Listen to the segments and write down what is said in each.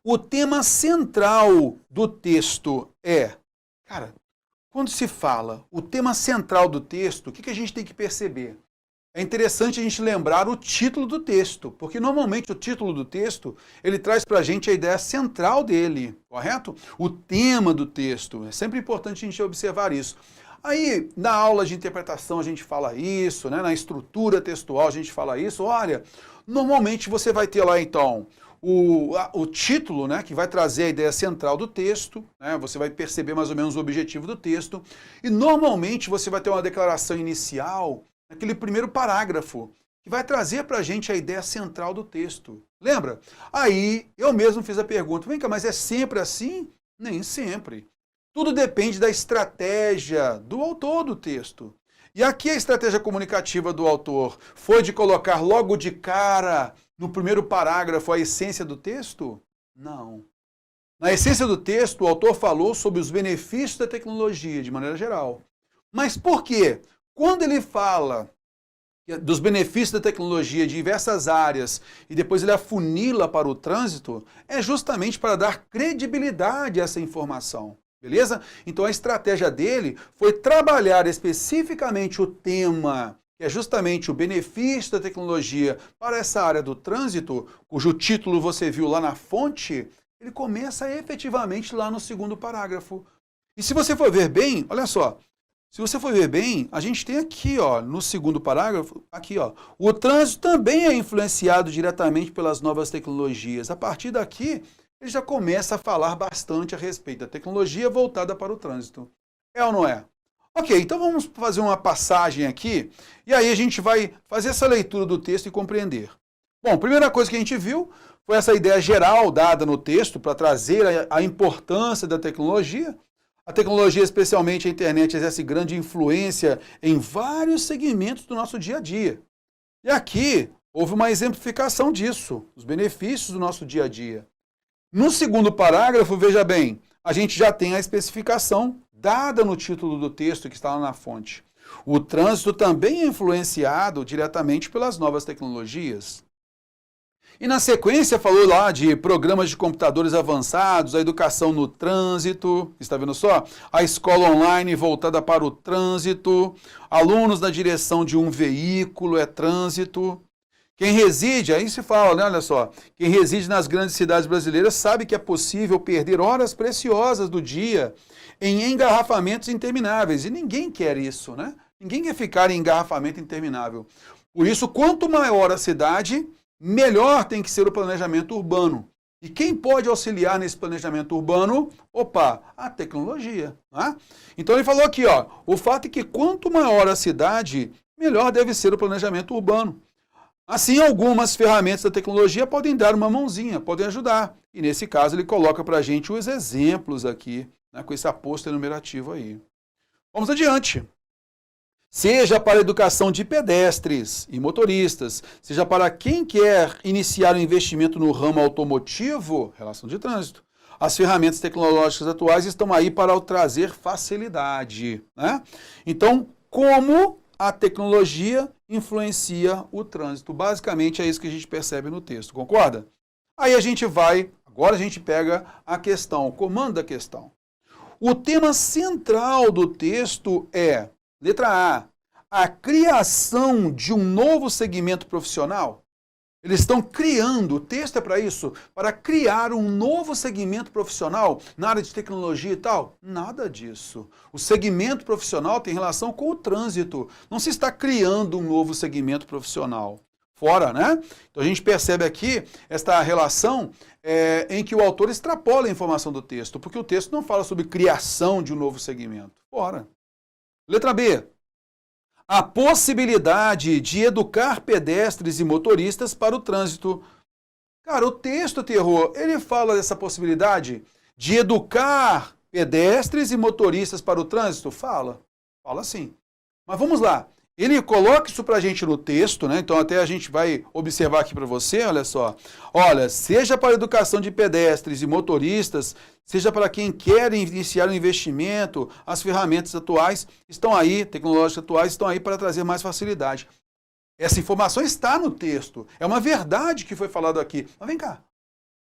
O tema central do texto é... Cara, quando se fala o tema central do texto, o que a gente tem que perceber? É interessante a gente lembrar o título do texto, porque normalmente o título do texto, ele traz para a gente a ideia central dele, correto? O tema do texto, é sempre importante a gente observar isso. Aí, na aula de interpretação a gente fala isso, né? Na estrutura textual a gente fala isso. Olha, normalmente você vai ter lá então o título, né, que vai trazer a ideia central do texto, né? Você vai perceber mais ou menos o objetivo do texto, e normalmente você vai ter uma declaração inicial, aquele primeiro parágrafo, que vai trazer para a gente a ideia central do texto. Lembra? Aí eu mesmo fiz a pergunta, vem cá, mas é sempre assim? Nem sempre. Tudo depende da estratégia do autor do texto. E aqui a estratégia comunicativa do autor foi de colocar logo de cara, no primeiro parágrafo, a essência do texto? Não. Na essência do texto, o autor falou sobre os benefícios da tecnologia, de maneira geral. Mas por quê? Quando ele fala dos benefícios da tecnologia de diversas áreas e depois ele afunila para o trânsito, é justamente para dar credibilidade a essa informação. Beleza? Então a estratégia dele foi trabalhar especificamente o tema, que é justamente o benefício da tecnologia para essa área do trânsito, cujo título você viu lá na fonte, ele começa efetivamente lá no segundo parágrafo. E se você for ver bem, olha só, se você for ver bem, a gente tem aqui, ó, no segundo parágrafo, aqui, ó, o trânsito também é influenciado diretamente pelas novas tecnologias. A partir daqui, ele já começa a falar bastante a respeito da tecnologia voltada para o trânsito. É ou não é? Ok, então vamos fazer uma passagem aqui, e aí a gente vai fazer essa leitura do texto e compreender. Bom, a primeira coisa que a gente viu foi essa ideia geral dada no texto para trazer a importância da tecnologia. A tecnologia, especialmente a internet, exerce grande influência em vários segmentos do nosso dia a dia. E aqui houve uma exemplificação disso, os benefícios do nosso dia a dia. No segundo parágrafo, veja bem, a gente já tem a especificação dada no título do texto que está lá na fonte. O trânsito também é influenciado diretamente pelas novas tecnologias. E na sequência falou lá de programas de computadores avançados, a educação no trânsito, está vendo só? A escola online voltada para o trânsito, alunos na direção de um veículo é trânsito. Quem reside, aí se fala, né, olha só, quem reside nas grandes cidades brasileiras sabe que é possível perder horas preciosas do dia em engarrafamentos intermináveis. E ninguém quer isso, né? Ninguém quer ficar em engarrafamento interminável. Por isso, quanto maior a cidade, melhor tem que ser o planejamento urbano. E quem pode auxiliar nesse planejamento urbano? Opa, a tecnologia. Né? Então ele falou aqui, ó, o fato é que quanto maior a cidade, melhor deve ser o planejamento urbano. Assim, algumas ferramentas da tecnologia podem dar uma mãozinha, podem ajudar. E nesse caso ele coloca para a gente os exemplos aqui, né, com esse aposto enumerativo aí. Vamos adiante. Seja para a educação de pedestres e motoristas, seja para quem quer iniciar um investimento no ramo automotivo, relação de trânsito, as ferramentas tecnológicas atuais estão aí para trazer facilidade. Né? Então, como a tecnologia influencia o trânsito? Basicamente é isso que a gente percebe no texto, concorda? Aí a gente vai, agora a gente pega a questão, o comando da questão. O tema central do texto é, letra A criação de um novo segmento profissional. Eles estão criando, o texto é para isso, para criar um novo segmento profissional na área de tecnologia e tal. Nada disso. O segmento profissional tem relação com o trânsito. Não se está criando um novo segmento profissional. Fora, né? Então a gente percebe aqui esta relação em que o autor extrapola a informação do texto, porque o texto não fala sobre criação de um novo segmento. Fora. Letra B. A possibilidade de educar pedestres e motoristas para o trânsito. Cara, o texto, terror, ele fala dessa possibilidade de educar pedestres e motoristas para o trânsito? Fala sim. Mas vamos lá. Ele coloca isso para a gente no texto, né? Então até a gente vai observar aqui para você, olha só. Olha, seja para a educação de pedestres e motoristas, seja para quem quer iniciar um investimento, as ferramentas atuais estão aí, tecnológicas atuais estão aí para trazer mais facilidade. Essa informação está no texto, é uma verdade que foi falado aqui. Mas vem cá,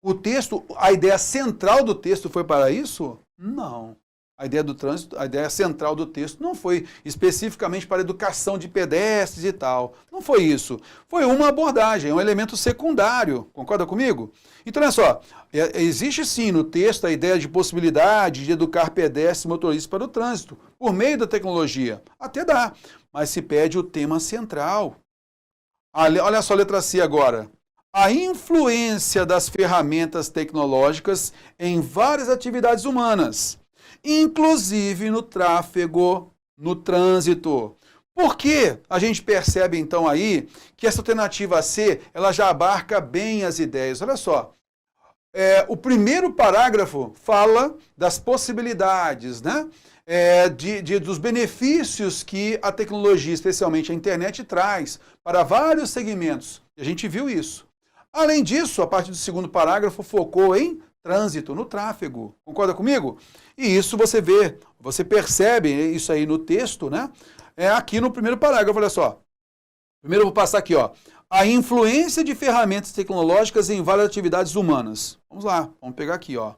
O texto, a ideia central do texto foi para isso? Não. A ideia do trânsito, a ideia central do texto não foi especificamente para a educação de pedestres e tal. Não foi isso. Foi uma abordagem, um elemento secundário. Concorda comigo? Então, olha só, existe sim no texto a ideia de possibilidade de educar pedestres e motoristas para o trânsito, por meio da tecnologia. Até dá, mas se pede o tema central. Olha só a letra C agora. A influência das ferramentas tecnológicas em várias atividades humanas, inclusive no tráfego, no trânsito. Por que a gente percebe então aí que essa alternativa C ela já abarca bem as ideias? Olha só, o primeiro parágrafo fala das possibilidades, né? Dos benefícios que a tecnologia, especialmente a internet, traz para vários segmentos. E a gente viu isso. Além disso, a partir do segundo parágrafo, focou em trânsito, no tráfego. Concorda comigo? E isso você vê, você percebe isso aí no texto, né? Aqui no primeiro parágrafo, olha só. Primeiro eu vou passar aqui, ó. A influência de ferramentas tecnológicas em várias atividades humanas. Vamos lá, vamos pegar aqui, ó.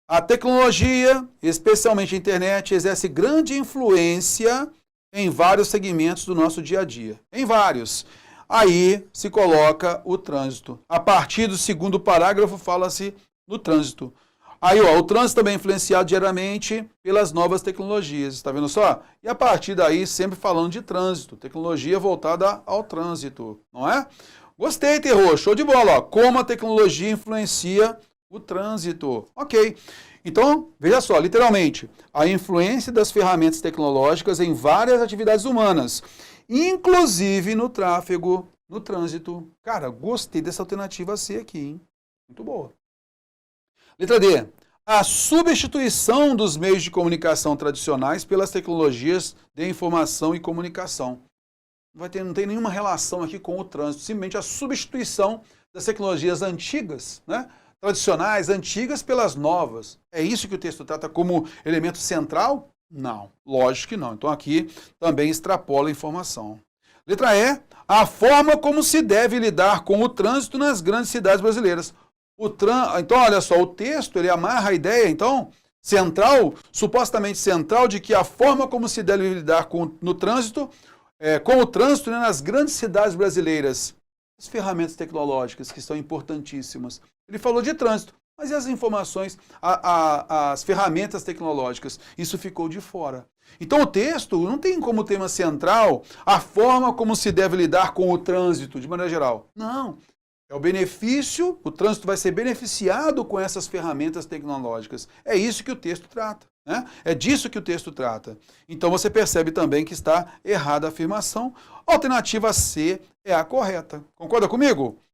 A tecnologia, especialmente a internet, exerce grande influência em vários segmentos do nosso dia a dia. Em vários. Aí se coloca o trânsito. A partir do segundo parágrafo fala-se no trânsito. Aí, ó, o trânsito também é influenciado diariamente pelas novas tecnologias, está vendo só? E a partir daí, sempre falando de trânsito, tecnologia voltada ao trânsito, não é? Gostei, Terror, show de bola, ó. Como a tecnologia influencia o trânsito. Ok. Então, veja só, literalmente, a influência das ferramentas tecnológicas em várias atividades humanas, inclusive no tráfego, no trânsito. Cara, gostei dessa alternativa C aqui, hein? Muito boa. Letra D. A substituição dos meios de comunicação tradicionais pelas tecnologias de informação e comunicação. Não tem nenhuma relação aqui com o trânsito, simplesmente a substituição das tecnologias antigas, né? Tradicionais, antigas, pelas novas. É isso que o texto trata como elemento central? Não, lógico que não. Então aqui também extrapola a informação. Letra E. A forma como se deve lidar com o trânsito nas grandes cidades brasileiras. Então, olha só, o texto ele amarra a ideia, então, central, supostamente central, de que a forma como se deve lidar com o trânsito, né, nas grandes cidades brasileiras. As ferramentas tecnológicas que são importantíssimas. Ele falou de trânsito, mas e as informações, as ferramentas tecnológicas? Isso ficou de fora. Então o texto não tem como tema central a forma como se deve lidar com o trânsito, de maneira geral. Não. É o benefício, o trânsito vai ser beneficiado com essas ferramentas tecnológicas. É isso que o texto trata, né? É disso que o texto trata. Então você percebe também que está errada a afirmação. A alternativa C é a correta. Concorda comigo?